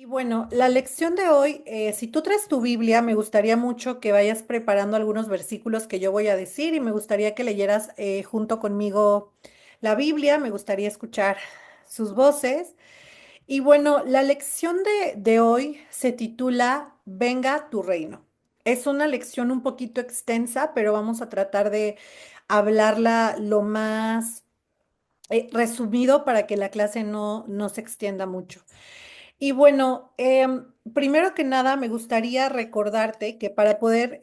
Y bueno, la lección de hoy, si tú traes tu Biblia, me gustaría mucho que vayas preparando algunos versículos que yo voy a decir y me gustaría que leyeras junto conmigo la Biblia, me gustaría escuchar sus voces. Y bueno, la lección de hoy se titula Venga tu reino. Es una lección un poquito extensa, pero vamos a tratar de hablarla lo más resumido para que la clase no se extienda mucho. Y bueno, primero que nada me gustaría recordarte que para poder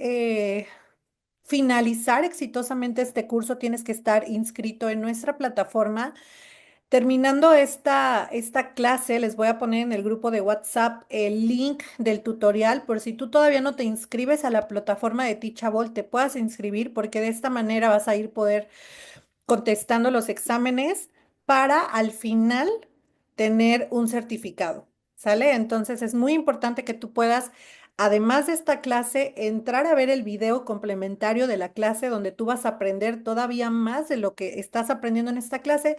finalizar exitosamente este curso tienes que estar inscrito en nuestra plataforma. Terminando esta clase, les voy a poner en el grupo de WhatsApp el link del tutorial por si tú todavía no te inscribes a la plataforma de Teachable, te puedas inscribir porque de esta manera vas a ir poder contestando los exámenes para al final tener un certificado, ¿sale? Entonces es muy importante que tú puedas, además de esta clase, entrar a ver el video complementario de la clase donde tú vas a aprender todavía más de lo que estás aprendiendo en esta clase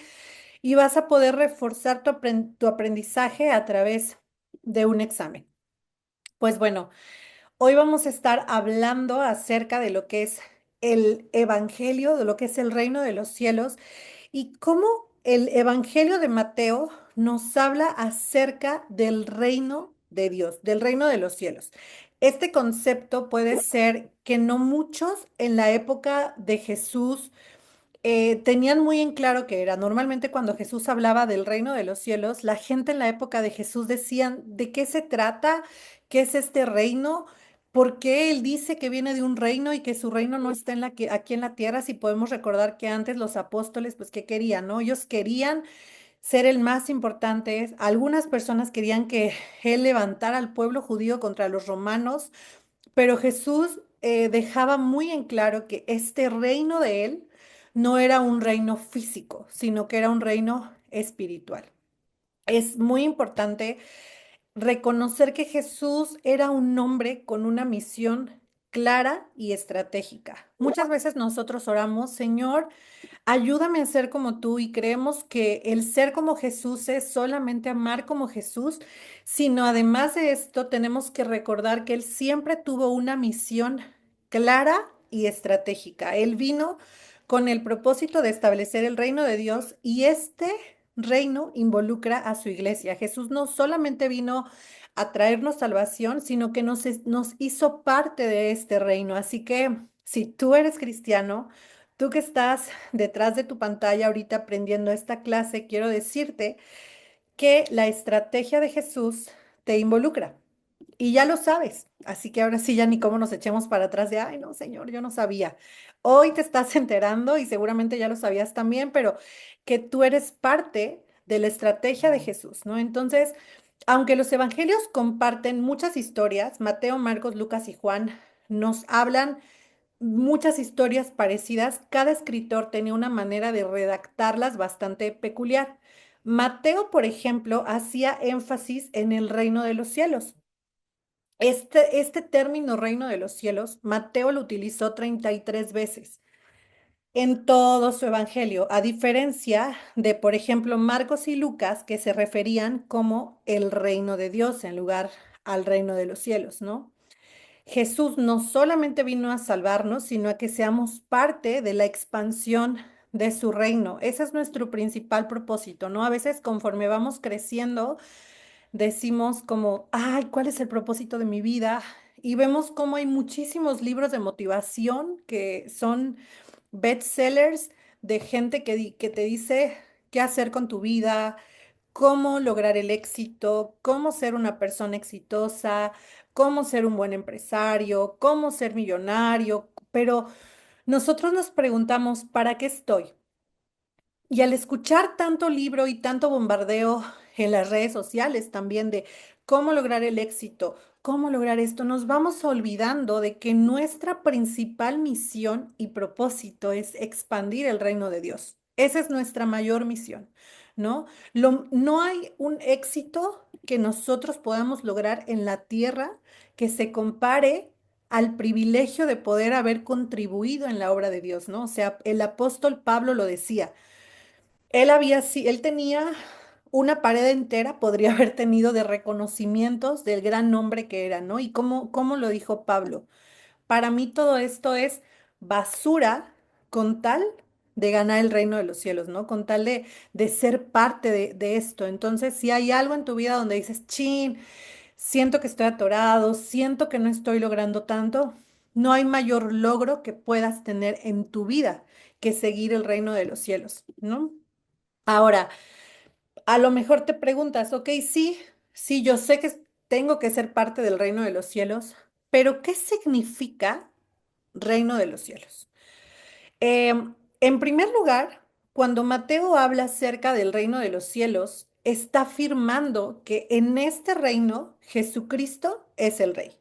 y vas a poder reforzar tu aprendizaje a través de un examen. Pues bueno, hoy vamos a estar hablando acerca de lo que es el Evangelio, de lo que es el reino de los cielos y cómo el Evangelio de Mateo nos habla acerca del reino de Dios, del reino de los cielos. Este concepto puede ser que no muchos en la época de Jesús tenían muy en claro que era. Normalmente cuando Jesús hablaba del reino de los cielos, la gente en la época de Jesús decían, ¿de qué se trata? ¿Qué es este reino? ¿Por qué él dice que viene de un reino y que su reino no está aquí en la tierra? Si podemos recordar que antes los apóstoles, pues, ¿qué querían, no? Ellos querían ser el más importante. Algunas personas querían que él levantara al pueblo judío contra los romanos, pero Jesús dejaba muy en claro que este reino de él no era un reino físico, sino que era un reino espiritual. Es muy importante reconocer que Jesús era un hombre con una misión clara y estratégica. Muchas veces nosotros oramos, Señor, ayúdame a ser como tú y creemos que el ser como Jesús es solamente amar como Jesús, sino además de esto tenemos que recordar que Él siempre tuvo una misión clara y estratégica. Él vino con el propósito de establecer el reino de Dios y este reino involucra a su iglesia. Jesús no solamente vino a traernos salvación, sino que nos hizo parte de este reino. Así que si tú eres cristiano, tú que estás detrás de tu pantalla ahorita aprendiendo esta clase, quiero decirte que la estrategia de Jesús te involucra y ya lo sabes. Así que ahora sí ya ni cómo nos echemos para atrás de, ay, no, señor, yo no sabía. Hoy te estás enterando y seguramente ya lo sabías también, pero que tú eres parte de la estrategia de Jesús, ¿no? Entonces, aunque los evangelios comparten muchas historias, Mateo, Marcos, Lucas y Juan nos hablan muchas historias parecidas, cada escritor tenía una manera de redactarlas bastante peculiar. Mateo, por ejemplo, hacía énfasis en el reino de los cielos. Este término reino de los cielos, Mateo lo utilizó 33 veces en todo su evangelio, a diferencia de, por ejemplo, Marcos y Lucas, que se referían como el reino de Dios en lugar al reino de los cielos, ¿no? Jesús no solamente vino a salvarnos, sino a que seamos parte de la expansión de su reino. Ese es nuestro principal propósito, ¿no? A veces conforme vamos creciendo, decimos como, ay, ¿cuál es el propósito de mi vida? Y vemos cómo hay muchísimos libros de motivación que son bestsellers de gente que te dice qué hacer con tu vida, cómo lograr el éxito, cómo ser una persona exitosa, cómo ser un buen empresario, cómo ser millonario, pero nosotros nos preguntamos, ¿para qué estoy? Y al escuchar tanto libro y tanto bombardeo en las redes sociales también de cómo lograr el éxito, cómo lograr esto, nos vamos olvidando de que nuestra principal misión y propósito es expandir el reino de Dios. Esa es nuestra mayor misión, ¿no? No hay un éxito que nosotros podamos lograr en la tierra que se compare al privilegio de poder haber contribuido en la obra de Dios, ¿no? O sea, el apóstol Pablo lo decía. Él tenía una pared entera podría haber tenido de reconocimientos del gran nombre que era, ¿no? Y cómo lo dijo Pablo. Para mí todo esto es basura con tal de ganar el reino de los cielos, ¿no? Con tal de ser parte de esto. Entonces, si hay algo en tu vida donde dices, chin, siento que estoy atorado, siento que no estoy logrando tanto, no hay mayor logro que puedas tener en tu vida que seguir el reino de los cielos, ¿no? Ahora, a lo mejor te preguntas, ok, sí, sí, yo sé que tengo que ser parte del reino de los cielos, pero ¿qué significa reino de los cielos? En primer lugar, cuando Mateo habla acerca del reino de los cielos, está afirmando que en este reino Jesucristo es el rey.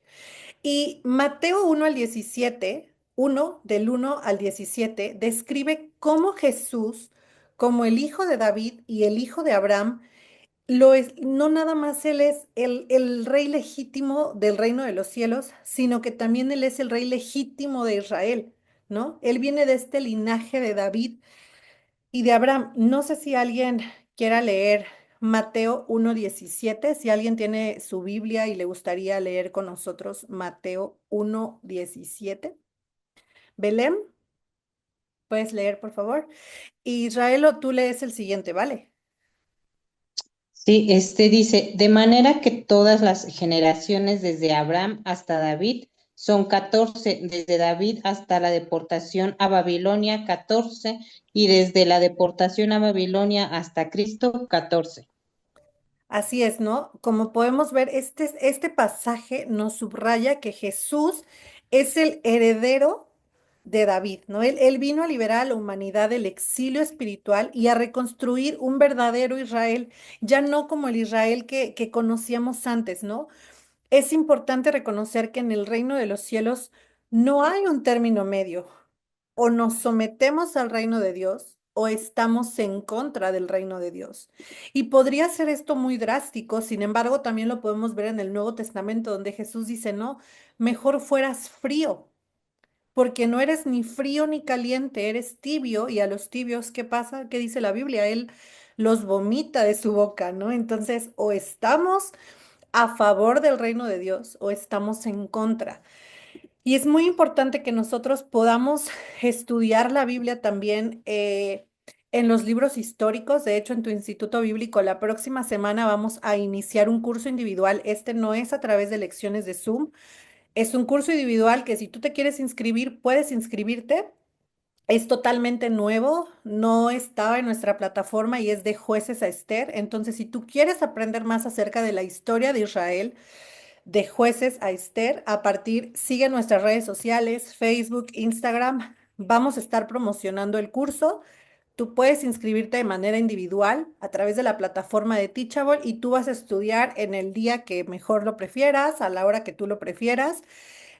Y Mateo 1 al 17, 1 del 1 al 17, describe cómo Jesús, como el hijo de David y el hijo de Abraham, lo es, no nada más él es el rey legítimo del reino de los cielos, sino que también él es el rey legítimo de Israel, ¿no? Él viene de este linaje de David y de Abraham. No sé si alguien quiera leer Mateo 1:17, si alguien tiene su Biblia y le gustaría leer con nosotros Mateo 1:17. Belén, puedes leer, por favor. Israelo, tú lees el siguiente, ¿vale? Sí, dice, de manera que todas las generaciones desde Abraham hasta David son 14, desde David hasta la deportación a Babilonia 14 y desde la deportación a Babilonia hasta Cristo 14. Así es, ¿no? Como podemos ver, este pasaje nos subraya que Jesús es el heredero de David, ¿no? Él vino a liberar a la humanidad del exilio espiritual y a reconstruir un verdadero Israel, ya no como el Israel que conocíamos antes, ¿no? Es importante reconocer que en el reino de los cielos no hay un término medio. O nos sometemos al reino de Dios o estamos en contra del reino de Dios. Y podría ser esto muy drástico, sin embargo, también lo podemos ver en el Nuevo Testamento, donde Jesús dice, no, mejor fueras frío, porque no eres ni frío ni caliente, eres tibio, y a los tibios, ¿qué pasa? ¿Qué dice la Biblia? Él los vomita de su boca, ¿no? Entonces, o estamos a favor del reino de Dios o estamos en contra. Y es muy importante que nosotros podamos estudiar la Biblia también en los libros históricos. De hecho, en tu instituto bíblico, la próxima semana vamos a iniciar un curso individual. Este no es a través de lecciones de Zoom, es un curso individual que si tú te quieres inscribir, puedes inscribirte. Es totalmente nuevo, no estaba en nuestra plataforma y es de jueces a Esther. Entonces, si tú quieres aprender más acerca de la historia de Israel, de jueces a Esther, sigue nuestras redes sociales, Facebook, Instagram. Vamos a estar promocionando el curso. Tú puedes inscribirte de manera individual a través de la plataforma de Teachable y tú vas a estudiar en el día que mejor lo prefieras, a la hora que tú lo prefieras.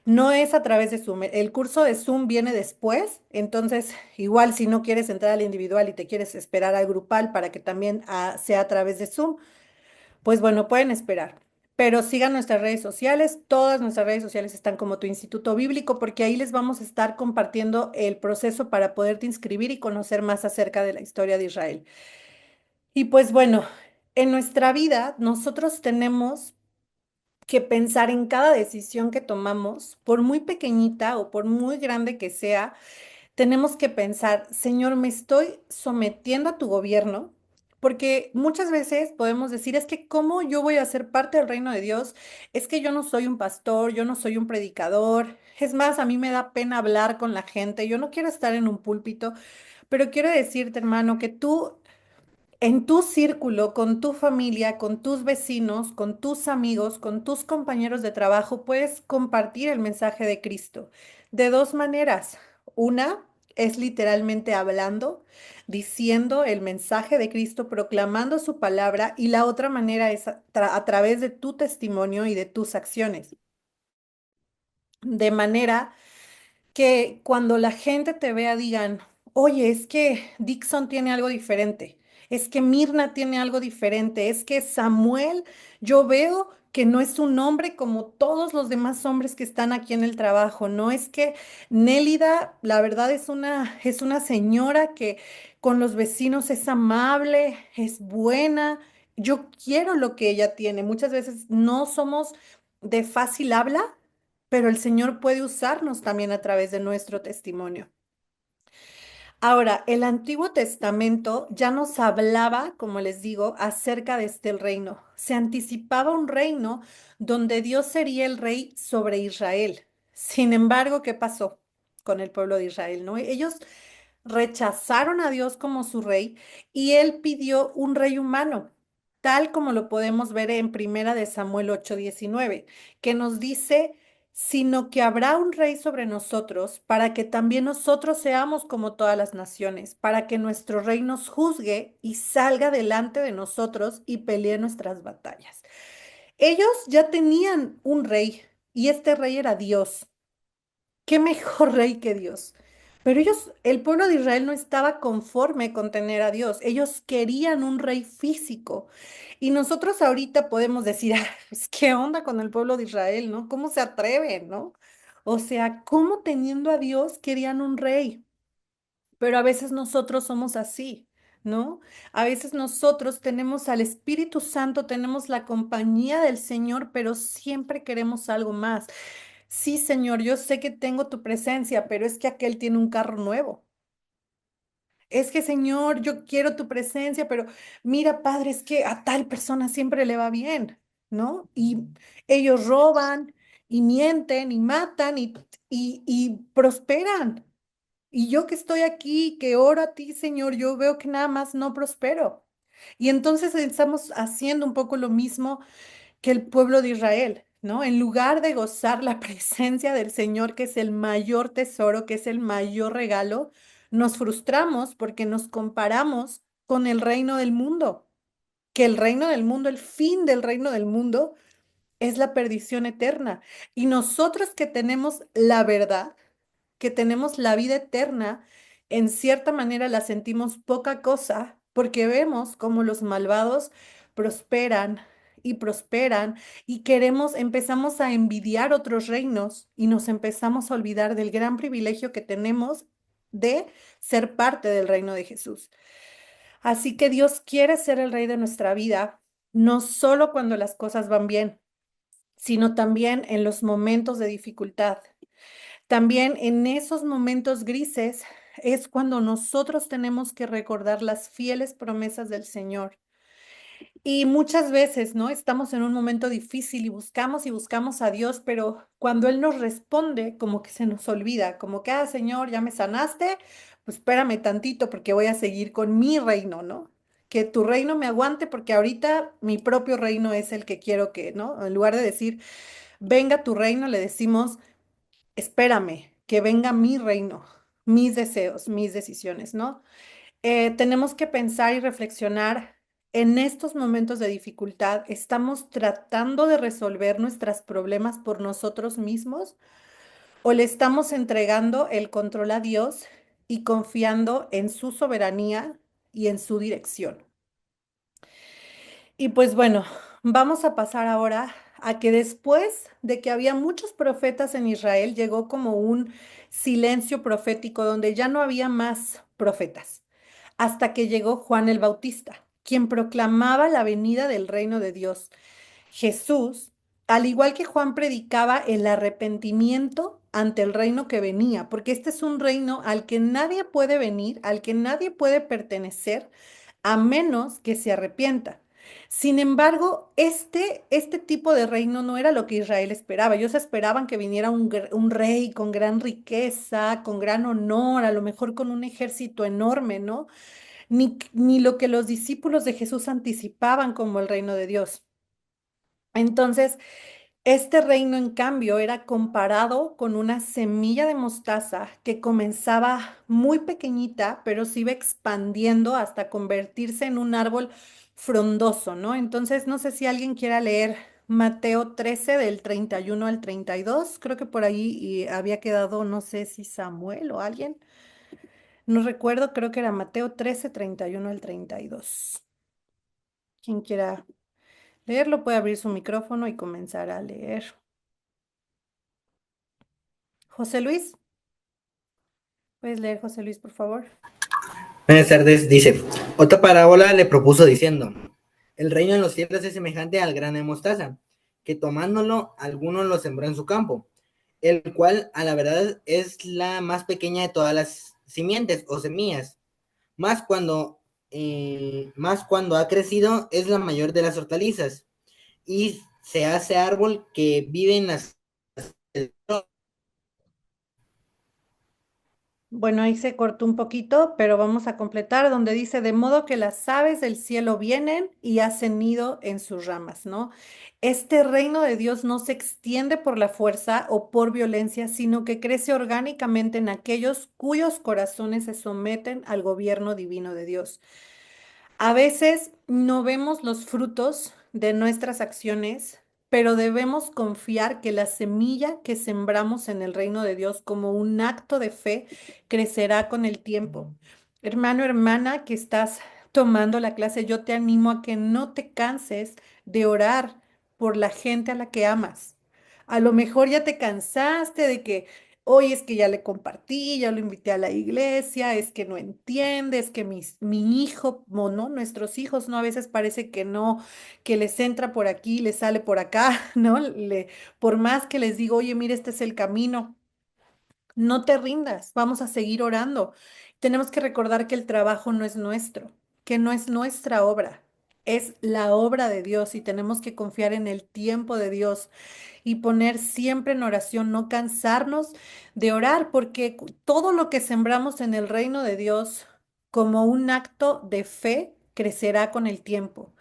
No es a través de Zoom. El curso de Zoom viene después, entonces igual si no quieres entrar al individual y te quieres esperar al grupal para que también sea a través de Zoom, pues bueno, pueden esperar. Pero sigan nuestras redes sociales, todas nuestras redes sociales están como tu Instituto Bíblico, porque ahí les vamos a estar compartiendo el proceso para poderte inscribir y conocer más acerca de la historia de Israel. Y pues bueno, en nuestra vida nosotros tenemos que pensar en cada decisión que tomamos, por muy pequeñita o por muy grande que sea, tenemos que pensar, Señor, me estoy sometiendo a tu gobierno, porque muchas veces podemos decir, es que ¿cómo yo voy a ser parte del reino de Dios? Es que yo no soy un pastor, yo no soy un predicador. Es más, a mí me da pena hablar con la gente, yo no quiero estar en un púlpito, pero quiero decirte, hermano, que tú en tu círculo, con tu familia, con tus vecinos, con tus amigos, con tus compañeros de trabajo, puedes compartir el mensaje de Cristo de dos maneras. Una es literalmente hablando, diciendo el mensaje de Cristo, proclamando su palabra, y la otra manera es a través de tu testimonio y de tus acciones. De manera que cuando la gente te vea digan, oye, es que Dixon tiene algo diferente, es que Mirna tiene algo diferente, es que Samuel, yo veo que no es un hombre como todos los demás hombres que están aquí en el trabajo, no es que Nélida, la verdad es una señora que con los vecinos es amable, es buena. yo quiero lo que ella tiene. Muchas veces no somos de fácil habla, pero el Señor puede usarnos también a través de nuestro testimonio. Ahora, el Antiguo Testamento ya nos hablaba, como les digo, acerca de este reino. Se anticipaba un reino donde Dios sería el rey sobre Israel. Sin embargo, ¿qué pasó con el pueblo de Israel? ¿No? Ellos rechazaron a Dios como su rey y él pidió un rey humano, tal como lo podemos ver en Primera de Samuel 8:19, que nos dice, sino que habrá un rey sobre nosotros para que también nosotros seamos como todas las naciones, para que nuestro rey nos juzgue y salga delante de nosotros y pelee nuestras batallas. Ellos ya tenían un rey y este rey era Dios. ¿Qué mejor rey que Dios? Pero ellos, el pueblo de Israel no estaba conforme con tener a Dios. Ellos querían un rey físico. Y nosotros ahorita podemos decir, "Ah, pues, ¿qué onda con el pueblo de Israel, no? ¿Cómo se atreven, no? O sea, ¿cómo teniendo a Dios querían un rey? Pero a veces nosotros somos así, ¿no? A veces nosotros tenemos al Espíritu Santo, tenemos la compañía del Señor, pero siempre queremos algo más. Sí, Señor, yo sé que tengo tu presencia, pero es que aquel tiene un carro nuevo. Es que, Señor, yo quiero tu presencia, pero mira, Padre, es que a tal persona siempre le va bien, ¿no? Y ellos roban y mienten y matan y prosperan. Y yo que estoy aquí, que oro a ti, Señor, yo veo que nada más no prospero. Y entonces estamos haciendo un poco lo mismo que el pueblo de Israel, ¿no? En lugar de gozar la presencia del Señor, que es el mayor tesoro, que es el mayor regalo, nos frustramos porque nos comparamos con el reino del mundo, que el reino del mundo, el fin del reino del mundo es la perdición eterna. Y nosotros que tenemos la verdad, que tenemos la vida eterna, en cierta manera la sentimos poca cosa porque vemos como los malvados prosperan y prosperan y queremos, empezamos a envidiar otros reinos y nos empezamos a olvidar del gran privilegio que tenemos de ser parte del reino de Jesús. Así que Dios quiere ser el rey de nuestra vida, no solo cuando las cosas van bien, sino también en los momentos de dificultad. También en esos momentos grises es cuando nosotros tenemos que recordar las fieles promesas del Señor. Y muchas veces, ¿no? Estamos en un momento difícil y buscamos a Dios, pero cuando Él nos responde, como que se nos olvida, como que, ah, Señor, ya me sanaste, pues espérame tantito porque voy a seguir con mi reino, ¿no? Que tu reino me aguante porque ahorita mi propio reino es el que quiero que, ¿no? En lugar de decir, venga tu reino, le decimos espérame, que venga mi reino, mis deseos, mis decisiones, ¿no? Tenemos que pensar y reflexionar en estos momentos de dificultad. ¿Estamos tratando de resolver nuestros problemas por nosotros mismos o le estamos entregando el control a Dios y confiando en su soberanía y en su dirección? Y pues bueno, vamos a pasar ahora a que después de que había muchos profetas en Israel, llegó como un silencio profético donde ya no había más profetas, hasta que llegó Juan el Bautista, quien proclamaba la venida del reino de Dios. Jesús, al igual que Juan, predicaba el arrepentimiento ante el reino que venía, porque este es un reino al que nadie puede venir, al que nadie puede pertenecer, a menos que se arrepienta. Sin embargo, este tipo de reino no era lo que Israel esperaba. Ellos esperaban que viniera un rey con gran riqueza, con gran honor, a lo mejor con un ejército enorme, ¿no? Ni lo que los discípulos de Jesús anticipaban como el reino de Dios. Entonces, este reino, en cambio, era comparado con una semilla de mostaza que comenzaba muy pequeñita, pero se iba expandiendo hasta convertirse en un árbol frondoso, ¿no? Entonces, no sé si alguien quiera leer Mateo 13 del 31 al 32. Creo que por ahí había quedado, no sé si Samuel o alguien. No recuerdo, creo que era Mateo 13 31 al 32. Quien quiera leerlo puede abrir su micrófono y comenzar a leer. José Luis. ¿Puedes leer, José Luis, por favor? Buenas tardes, dice, otra parábola le propuso diciendo, El reino de los cielos es semejante al grano de mostaza, que tomándolo alguno lo sembró en su campo, el cual a la verdad es la más pequeña de todas las simientes o semillas, más cuando ha crecido es la mayor de las hortalizas y se hace árbol que vive en las... Bueno, ahí se cortó un poquito, pero vamos a completar donde dice, de modo que las aves del cielo vienen y hacen nido en sus ramas, ¿no? Este reino de Dios no se extiende por la fuerza o por violencia, sino que crece orgánicamente en aquellos cuyos corazones se someten al gobierno divino de Dios. A veces no vemos los frutos de nuestras acciones, pero debemos confiar que la semilla que sembramos en el reino de Dios como un acto de fe crecerá con el tiempo. Hermano, hermana, que estás tomando la clase, yo te animo a que no te canses de orar por la gente a la que amas. A lo mejor ya te cansaste de que hoy es que ya le compartí, ya lo invité a la iglesia, es que no entiende, es que mi hijo, o no, nuestros hijos, ¿no? A veces parece que no, que les entra por aquí, les sale por acá, ¿no? Por más que les digo, oye, mira, este es el camino, no te rindas, vamos a seguir orando. Tenemos que recordar que el trabajo no es nuestro, que no es nuestra obra. Es la obra de Dios y tenemos que confiar en el tiempo de Dios y poner siempre en oración, no cansarnos de orar, porque todo lo que sembramos en el reino de Dios como un acto de fe crecerá con el tiempo.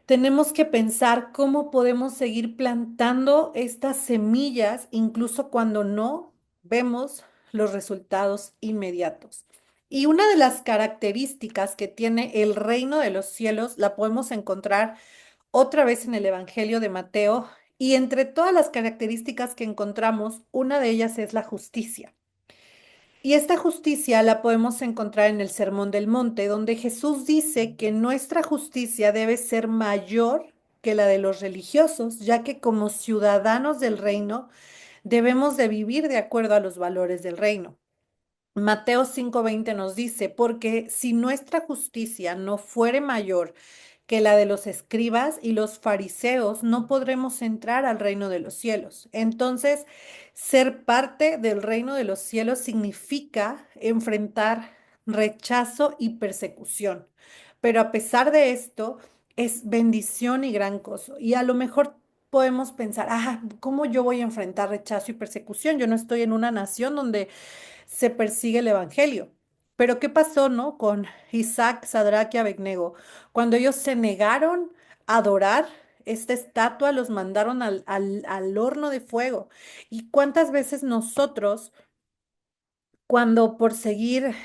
Tenemos que pensar cómo podemos seguir plantando estas semillas incluso cuando no vemos los resultados inmediatos. Y una de las características que tiene el reino de los cielos la podemos encontrar otra vez en el Evangelio de Mateo, y entre todas las características que encontramos, una de ellas es la justicia. Y esta justicia la podemos encontrar en el Sermón del Monte, donde Jesús dice que nuestra justicia debe ser mayor que la de los religiosos, ya que como ciudadanos del reino debemos de vivir de acuerdo a los valores del reino. Mateo 5:20 nos dice, porque si nuestra justicia no fuere mayor que la de los escribas y los fariseos, no podremos entrar al reino de los cielos. Entonces, ser parte del reino de los cielos significa enfrentar rechazo y persecución. Pero a pesar de esto, es bendición y gran gozo. Y a lo mejor podemos pensar, ¿cómo yo voy a enfrentar rechazo y persecución? Yo no estoy en una nación donde se persigue el evangelio. Pero ¿qué pasó, no? Con Isaac, Sadrach y Abednego. Cuando ellos se negaron a adorar esta estatua, los mandaron al horno de fuego. ¿Y cuántas veces nosotros, cuando por seguir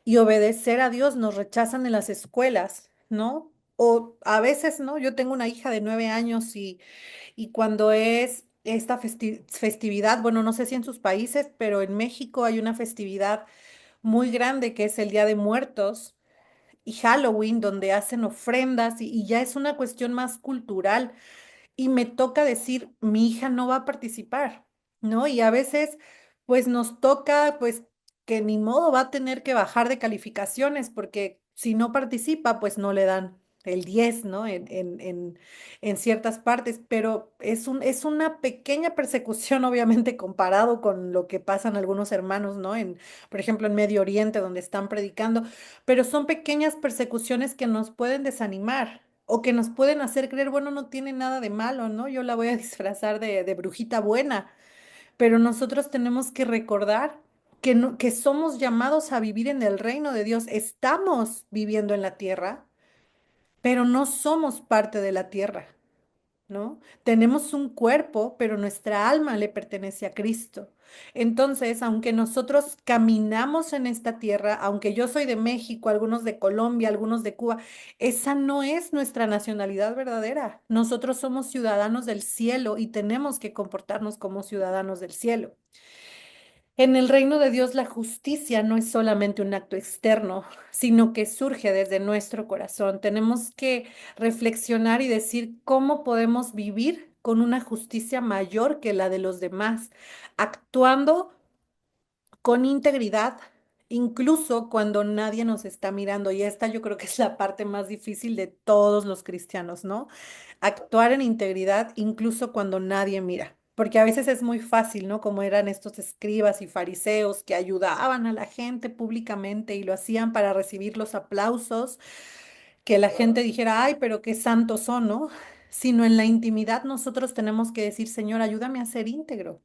y obedecer a Dios, nos rechazan en las escuelas, ¿no? O a veces, ¿no? Yo tengo una hija de 9 años y cuando es esta festividad, bueno, no sé si en sus países, pero en México hay una festividad muy grande que es el Día de Muertos y Halloween, donde hacen ofrendas y ya es una cuestión más cultural y me toca decir, mi hija no va a participar, ¿no? Y a veces, pues nos toca, pues que ni modo va a tener que bajar de calificaciones, porque si no participa, pues no le dan el 10, ¿no? En ciertas partes, pero es una pequeña persecución, obviamente, comparado con lo que pasan algunos hermanos, ¿no? Por ejemplo, en Medio Oriente, donde están predicando, pero son pequeñas persecuciones que nos pueden desanimar o que nos pueden hacer creer, bueno, no tiene nada de malo, ¿no? Yo la voy a disfrazar de brujita buena, pero nosotros tenemos que recordar que, que somos llamados a vivir en el reino de Dios. Estamos viviendo en la tierra, pero no somos parte de la tierra. ¿No? Tenemos un cuerpo, pero nuestra alma le pertenece a Cristo. Entonces, aunque nosotros caminamos en esta tierra, aunque yo soy de México, algunos de Colombia, algunos de Cuba, esa no es nuestra nacionalidad verdadera. Nosotros somos ciudadanos del cielo y tenemos que comportarnos como ciudadanos del cielo. En el reino de Dios la justicia no es solamente un acto externo, sino que surge desde nuestro corazón. Tenemos que reflexionar y decir cómo podemos vivir con una justicia mayor que la de los demás, actuando con integridad incluso cuando nadie nos está mirando. Y esta yo creo que es la parte más difícil de todos los cristianos, ¿no? Actuar en integridad incluso cuando nadie mira. Porque a veces es muy fácil, ¿no? Como eran estos escribas y fariseos que ayudaban a la gente públicamente y lo hacían para recibir los aplausos, que la gente dijera, ay, pero qué santos son, ¿no? Sino en la intimidad nosotros tenemos que decir, Señor, ayúdame a ser íntegro.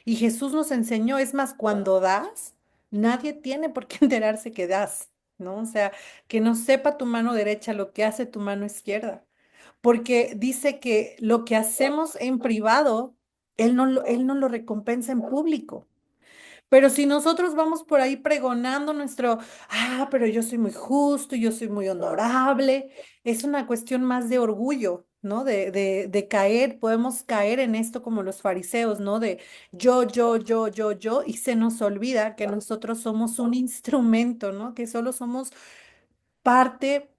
Y Jesús nos enseñó, es más, cuando das, nadie tiene por qué enterarse que das, ¿no? O sea, que no sepa tu mano derecha lo que hace tu mano izquierda, porque dice que lo que hacemos en privado, Él no lo recompensa en público. Pero si nosotros vamos por ahí pregonando pero yo soy muy justo, yo soy muy honorable, es una cuestión más de orgullo, ¿no? De caer, podemos caer en esto como los fariseos, ¿no? De yo, y se nos olvida que nosotros somos un instrumento, ¿no? Que solo somos parte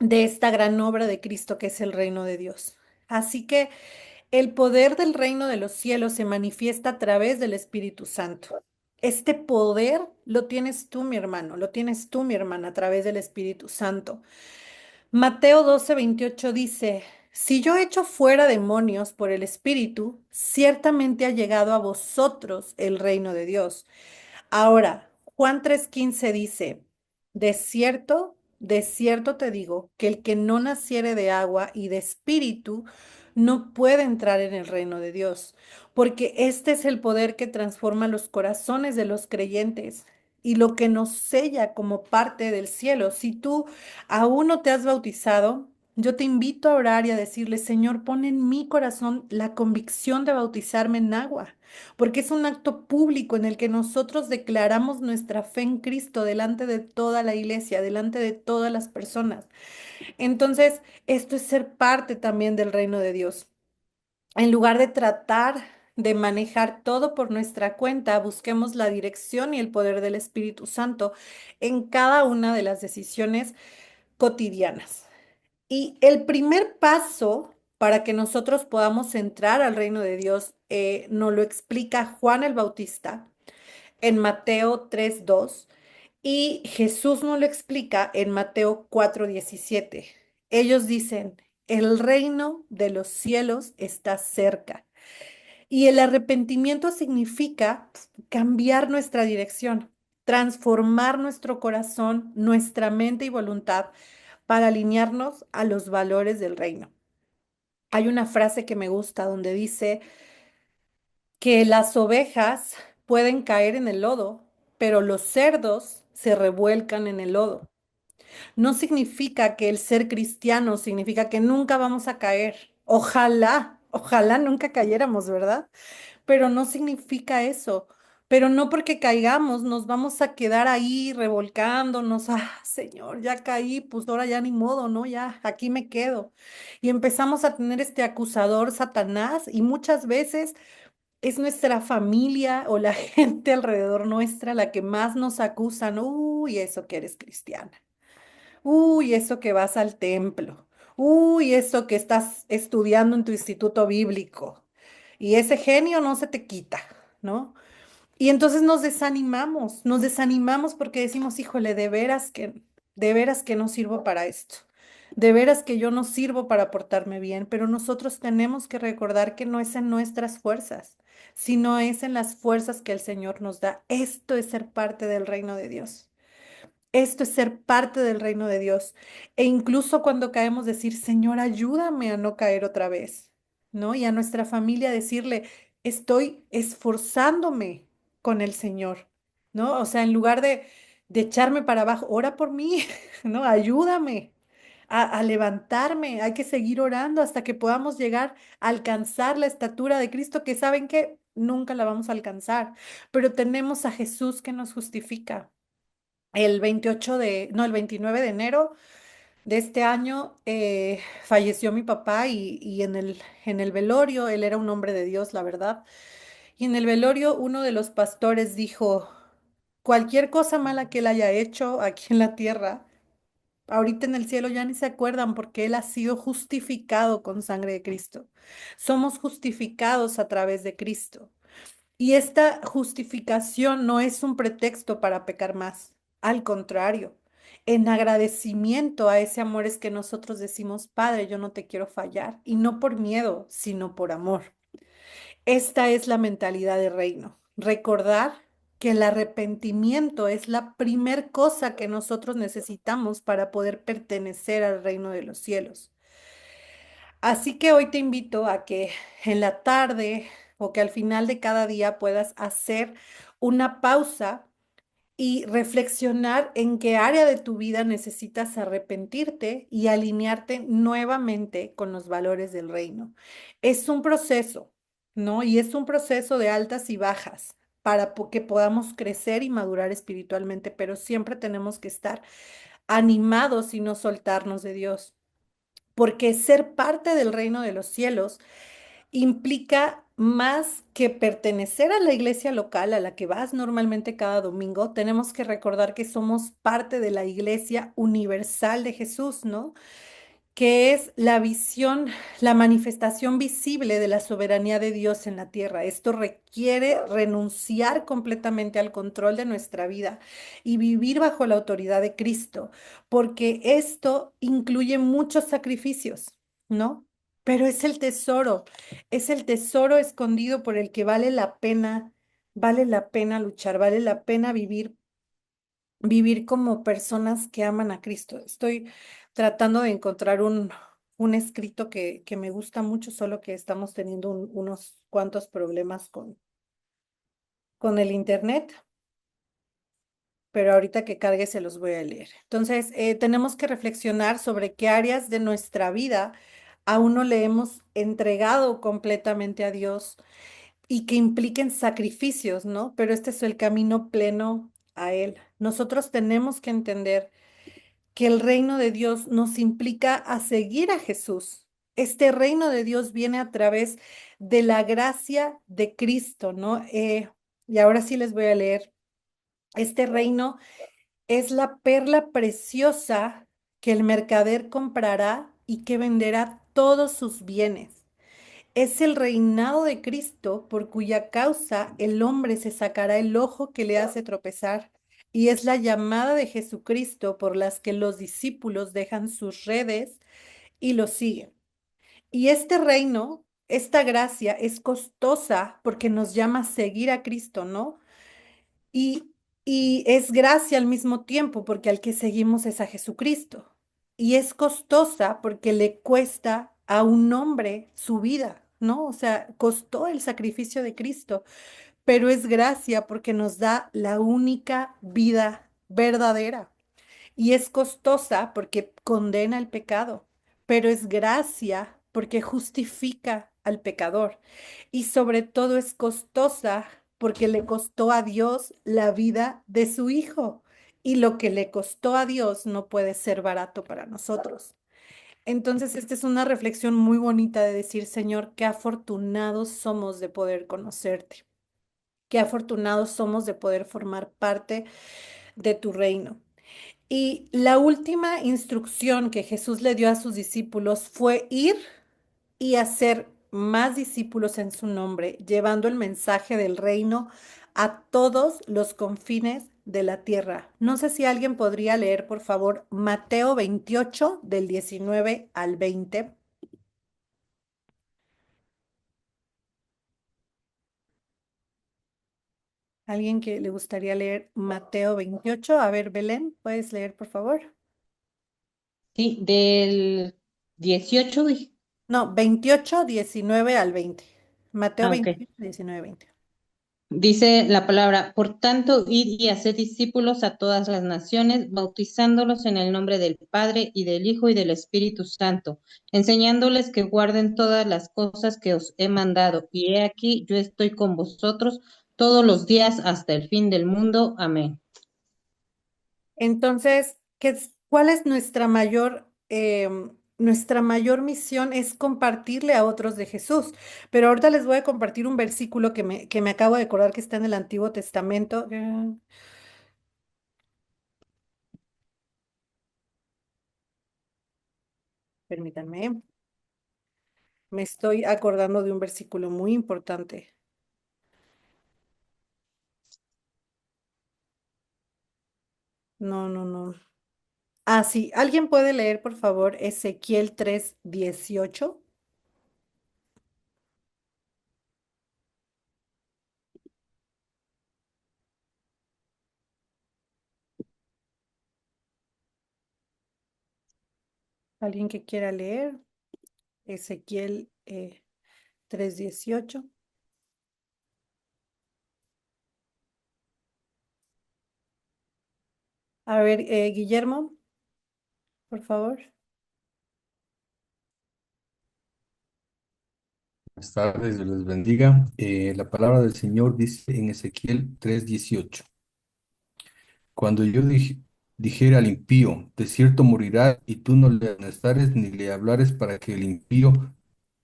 de esta gran obra de Cristo que es el reino de Dios. Así que el poder del reino de los cielos se manifiesta a través del Espíritu Santo. Este poder lo tienes tú, mi hermano, lo tienes tú, mi hermana, a través del Espíritu Santo. Mateo 12:28 dice, si yo echo fuera demonios por el Espíritu, ciertamente ha llegado a vosotros el reino de Dios. Ahora, Juan 3:15 dice, de cierto te digo, que el que no naciere de agua y de espíritu no puede entrar en el reino de Dios, porque este es el poder que transforma los corazones de los creyentes y lo que nos sella como parte del cielo. Si tú aún no te has bautizado, yo te invito a orar y a decirle, Señor, pon en mi corazón la convicción de bautizarme en agua porque es un acto público en el que nosotros declaramos nuestra fe en Cristo delante de toda la iglesia, delante de todas las personas. Entonces, esto es ser parte también del reino de Dios. En lugar de tratar de manejar todo por nuestra cuenta, busquemos la dirección y el poder del Espíritu Santo en cada una de las decisiones cotidianas. Y el primer paso para que nosotros podamos entrar al reino de Dios nos lo explica Juan el Bautista en Mateo 3:2 y Jesús nos lo explica en Mateo 4:17. Ellos dicen, el reino de los cielos está cerca. Y el arrepentimiento significa cambiar nuestra dirección, transformar nuestro corazón, nuestra mente y voluntad para alinearnos a los valores del reino. Hay una frase que me gusta donde dice que las ovejas pueden caer en el lodo, pero los cerdos se revuelcan en el lodo. No significa que el ser cristiano significa que nunca vamos a caer. Ojalá nunca cayéramos, ¿verdad? Pero no significa eso. Pero no porque caigamos nos vamos a quedar ahí revolcándonos. Ah, Señor, ya caí, pues ahora ya ni modo, ¿no? Ya aquí me quedo. Y empezamos a tener este acusador, Satanás, y muchas veces es nuestra familia o la gente alrededor nuestra la que más nos acusan. Uy, eso que eres cristiana. Uy, eso que vas al templo. Uy, eso que estás estudiando en tu instituto bíblico. Y ese genio no se te quita, ¿no? Y entonces nos desanimamos porque decimos, híjole, de veras que no sirvo para esto. De veras que yo no sirvo para portarme bien, pero nosotros tenemos que recordar que no es en nuestras fuerzas, sino es en las fuerzas que el Señor nos da. Esto es ser parte del reino de Dios. Esto es ser parte del reino de Dios. E incluso cuando caemos, decir, Señor, ayúdame a no caer otra vez, ¿no? Y a nuestra familia decirle, estoy esforzándome con el Señor, ¿no? O sea, en lugar de echarme para abajo, ora por mí, ¿no? Ayúdame a levantarme. Hay que seguir orando hasta que podamos llegar a alcanzar la estatura de Cristo, que saben que nunca la vamos a alcanzar, pero tenemos a Jesús que nos justifica. El 29 de enero de este año falleció mi papá y en el velorio, él era un hombre de Dios, la verdad, y en el velorio uno de los pastores dijo, cualquier cosa mala que él haya hecho aquí en la tierra, ahorita en el cielo ya ni se acuerdan porque él ha sido justificado con sangre de Cristo. Somos justificados a través de Cristo. Y esta justificación no es un pretexto para pecar más. Al contrario, en agradecimiento a ese amor es que nosotros decimos, Padre, yo no te quiero fallar. Y no por miedo, sino por amor. Esta es la mentalidad de reino. Recordar que el arrepentimiento es la primer cosa que nosotros necesitamos para poder pertenecer al reino de los cielos. Así que hoy te invito a que en la tarde o que al final de cada día puedas hacer una pausa y reflexionar en qué área de tu vida necesitas arrepentirte y alinearte nuevamente con los valores del reino. Es un proceso, ¿no? Y es un proceso de altas y bajas para que podamos crecer y madurar espiritualmente, pero siempre tenemos que estar animados y no soltarnos de Dios, porque ser parte del reino de los cielos implica más que pertenecer a la iglesia local a la que vas normalmente cada domingo. Tenemos que recordar que somos parte de la iglesia universal de Jesús, ¿no? Que es la visión, la manifestación visible de la soberanía de Dios en la tierra. Esto requiere renunciar completamente al control de nuestra vida y vivir bajo la autoridad de Cristo, porque esto incluye muchos sacrificios, ¿no? Pero es el tesoro escondido por el que vale la pena luchar, vale la pena vivir como personas que aman a Cristo. Estoy tratando de encontrar un escrito que me gusta mucho, solo que estamos teniendo unos cuantos problemas con el internet, pero ahorita que cargue se los voy a leer. Entonces, tenemos que reflexionar sobre qué áreas de nuestra vida aún no le hemos entregado completamente a Dios y que impliquen sacrificios, ¿no? Pero este es el camino pleno a Él. Nosotros tenemos que entender que el reino de Dios nos implica a seguir a Jesús. Este reino de Dios viene a través de la gracia de Cristo, ¿no? Y ahora sí les voy a leer. Este reino es la perla preciosa que el mercader comprará y que venderá todos sus bienes. Es el reinado de Cristo por cuya causa el hombre se sacará el ojo que le hace tropezar. Y es la llamada de Jesucristo por las que los discípulos dejan sus redes y lo siguen. Y este reino, esta gracia es costosa porque nos llama a seguir a Cristo, ¿no? Y, y es gracia al mismo tiempo porque al que seguimos es a Jesucristo. Y es costosa porque le cuesta a un hombre su vida, ¿no? O sea, costó el sacrificio de Cristo, pero es gracia porque nos da la única vida verdadera. Y es costosa porque condena el pecado, pero es gracia porque justifica al pecador. Y sobre todo es costosa porque le costó a Dios la vida de su hijo. Y lo que le costó a Dios no puede ser barato para nosotros. Entonces, esta es una reflexión muy bonita de decir, Señor, qué afortunados somos de poder conocerte, qué afortunados somos de poder formar parte de tu reino. Y la última instrucción que Jesús le dio a sus discípulos fue ir y hacer más discípulos en su nombre, llevando el mensaje del reino a todos los confines de la tierra. No sé si alguien podría leer, por favor, Mateo 28 del 19 al 20. ¿Alguien que le gustaría leer Mateo 28? A ver, Belén, ¿puedes leer, por favor? Sí, del 18 dije. No, 28 19 al 20. Mateo Ah, ok. 28 19 20. Dice la palabra, por tanto, id y haced discípulos a todas las naciones, bautizándolos en el nombre del Padre y del Hijo y del Espíritu Santo, enseñándoles que guarden todas las cosas que os he mandado. Y he aquí, yo estoy con vosotros todos los días hasta el fin del mundo. Amén. Entonces, ¿cuál es nuestra mayor misión? Es compartirle a otros de Jesús. Pero ahorita les voy a compartir un versículo que me acabo de acordar que está en el Antiguo Testamento. Permítanme, me estoy acordando de un versículo muy importante. No, no, no. Ah, sí. ¿Alguien puede leer, por favor, Ezequiel 3:18? ¿Alguien que quiera leer? Ezequiel 3:18. A ver, Guillermo, por favor. Buenas tardes, Dios les bendiga. La palabra del Señor dice en Ezequiel 3:18: Cuando yo dijera al impío, de cierto morirá, y tú no le amonestares ni le hablares para que el impío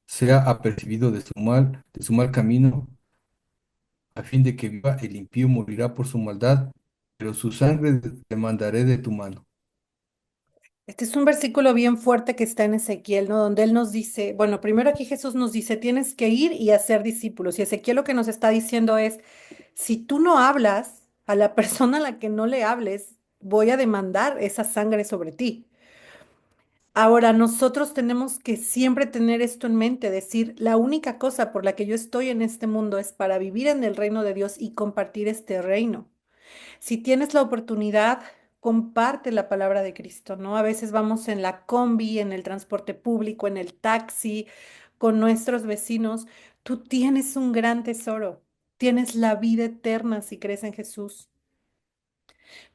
sea apercibido de su mal camino, a fin de que viva, el impío morirá por su maldad, pero su sangre demandaré de tu mano. Este es un versículo bien fuerte que está en Ezequiel, ¿no? Donde él nos dice, bueno, primero aquí Jesús nos dice, tienes que ir y hacer discípulos. Y Ezequiel lo que nos está diciendo es, si tú no hablas a la persona a la que no le hables, voy a demandar esa sangre sobre ti. Ahora, nosotros tenemos que siempre tener esto en mente, decir, la única cosa por la que yo estoy en este mundo es para vivir en el reino de Dios y compartir este reino. Si tienes la oportunidad, comparte la palabra de Cristo, ¿no? A veces vamos en la combi, en el transporte público, en el taxi, con nuestros vecinos. Tú tienes un gran tesoro, tienes la vida eterna si crees en Jesús.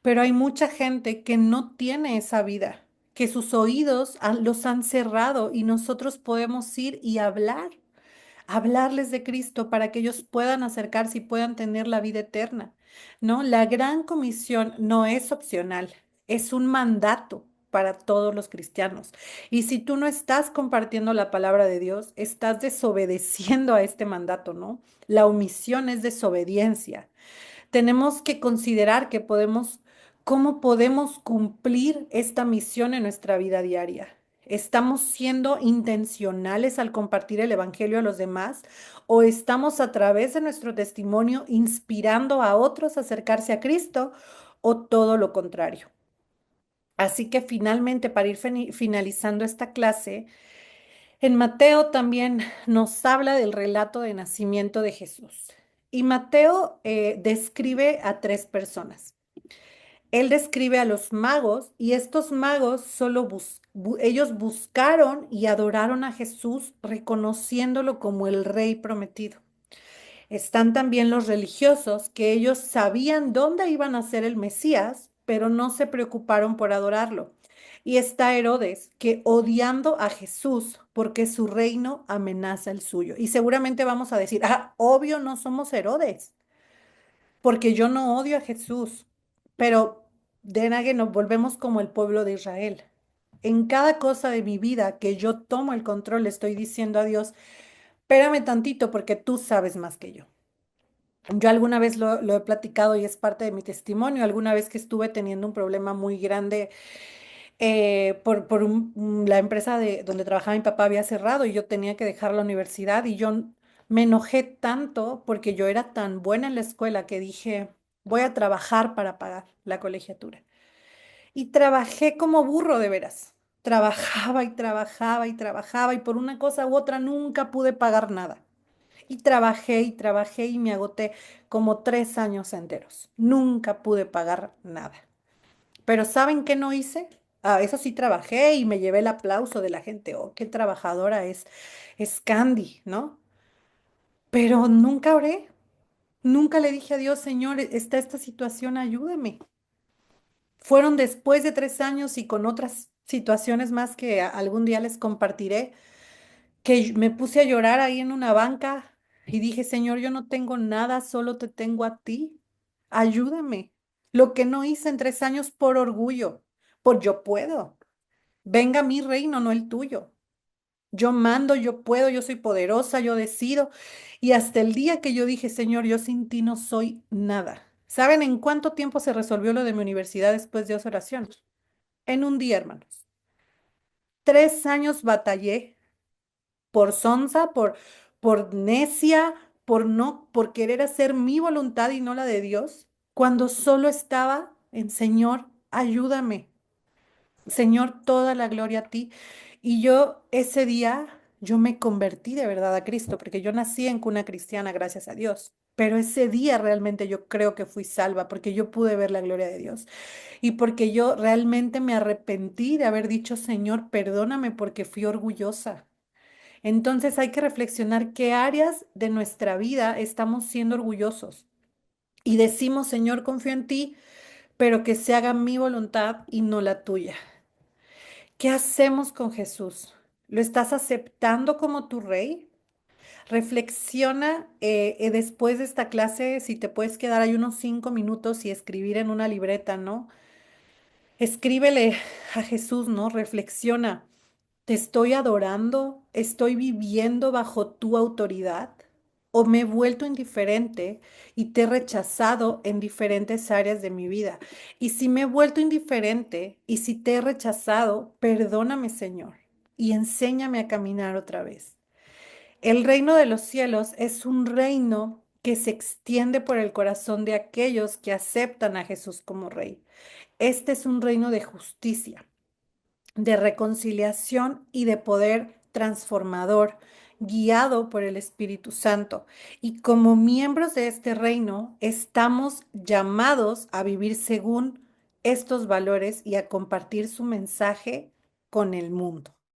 Pero hay mucha gente que no tiene esa vida, que sus oídos los han cerrado y nosotros podemos ir y hablarles de Cristo para que ellos puedan acercarse y puedan tener la vida eterna, ¿no? La gran comisión no es opcional, es un mandato para todos los cristianos. Y si tú no estás compartiendo la palabra de Dios, estás desobedeciendo a este mandato, ¿no? La omisión es desobediencia. Tenemos que considerar que cómo podemos cumplir esta misión en nuestra vida diaria. ¿Estamos siendo intencionales al compartir el Evangelio a los demás o estamos a través de nuestro testimonio inspirando a otros a acercarse a Cristo o todo lo contrario? Así que finalmente, para ir finalizando esta clase, en Mateo también nos habla del relato de nacimiento de Jesús. Y Mateo describe a tres personas. Él describe a los magos y estos magos ellos buscaron y adoraron a Jesús reconociéndolo como el rey prometido. Están también los religiosos que ellos sabían dónde iban a ser el Mesías, pero no se preocuparon por adorarlo. Y está Herodes, que odiando a Jesús porque su reino amenaza el suyo. Y seguramente vamos a decir, ah, obvio no somos Herodes porque yo no odio a Jesús, pero de Nage nos volvemos como el pueblo de Israel. En cada cosa de mi vida que yo tomo el control, le estoy diciendo a Dios, espérame tantito porque tú sabes más que yo. Yo alguna vez lo he platicado y es parte de mi testimonio, alguna vez que estuve teniendo un problema muy grande la empresa donde trabajaba mi papá había cerrado y yo tenía que dejar la universidad y yo me enojé tanto porque yo era tan buena en la escuela que dije, voy a trabajar para pagar la colegiatura. Y trabajé como burro de veras. Trabajaba y trabajaba y trabajaba y por una cosa u otra nunca pude pagar nada. Y trabajé y me agoté como 3 años enteros. Nunca pude pagar nada. Pero ¿saben qué no hice? Ah, eso sí trabajé y me llevé el aplauso de la gente. Oh, qué trabajadora es Candy, ¿no? Pero nunca oré, nunca le dije a Dios, Señor, está esta situación, ayúdame. Fueron después de 3 años y con otras situaciones más que algún día les compartiré, que me puse a llorar ahí en una banca y dije, Señor, yo no tengo nada, solo te tengo a ti. Ayúdame. Lo que no hice en 3 años por orgullo, por yo puedo. Venga mi reino, no el tuyo. Yo mando, yo puedo, yo soy poderosa, yo decido. Y hasta el día que yo dije, Señor, yo sin ti no soy nada. ¿Saben en cuánto tiempo se resolvió lo de mi universidad después de esa oración? En un día, hermanos. 3 años batallé por sonza, por necia, por querer hacer mi voluntad y no la de Dios, cuando solo estaba en Señor, ayúdame. Señor, toda la gloria a ti. Y yo ese día, yo me convertí de verdad a Cristo, porque yo nací en cuna cristiana, gracias a Dios. Pero ese día realmente yo creo que fui salva, porque yo pude ver la gloria de Dios. Y porque yo realmente me arrepentí de haber dicho, Señor, perdóname porque fui orgullosa. Entonces hay que reflexionar qué áreas de nuestra vida estamos siendo orgullosos. Y decimos, Señor, confío en ti, pero que se haga mi voluntad y no la tuya. ¿Qué hacemos con Jesús? ¿Lo estás aceptando como tu rey? Reflexiona después de esta clase, si te puedes quedar ahí unos 5 minutos y escribir en una libreta, ¿no? Escríbele a Jesús, ¿no? Reflexiona. ¿Te estoy adorando? ¿Estoy viviendo bajo tu autoridad? ¿O me he vuelto indiferente y te he rechazado en diferentes áreas de mi vida? Y si me he vuelto indiferente y si te he rechazado, perdóname, Señor, y enséñame a caminar otra vez. El reino de los cielos es un reino que se extiende por el corazón de aquellos que aceptan a Jesús como rey. Este es un reino de justicia, de reconciliación y de poder transformador, guiado por el Espíritu Santo. Y como miembros de este reino, estamos llamados a vivir según estos valores y a compartir su mensaje con el mundo.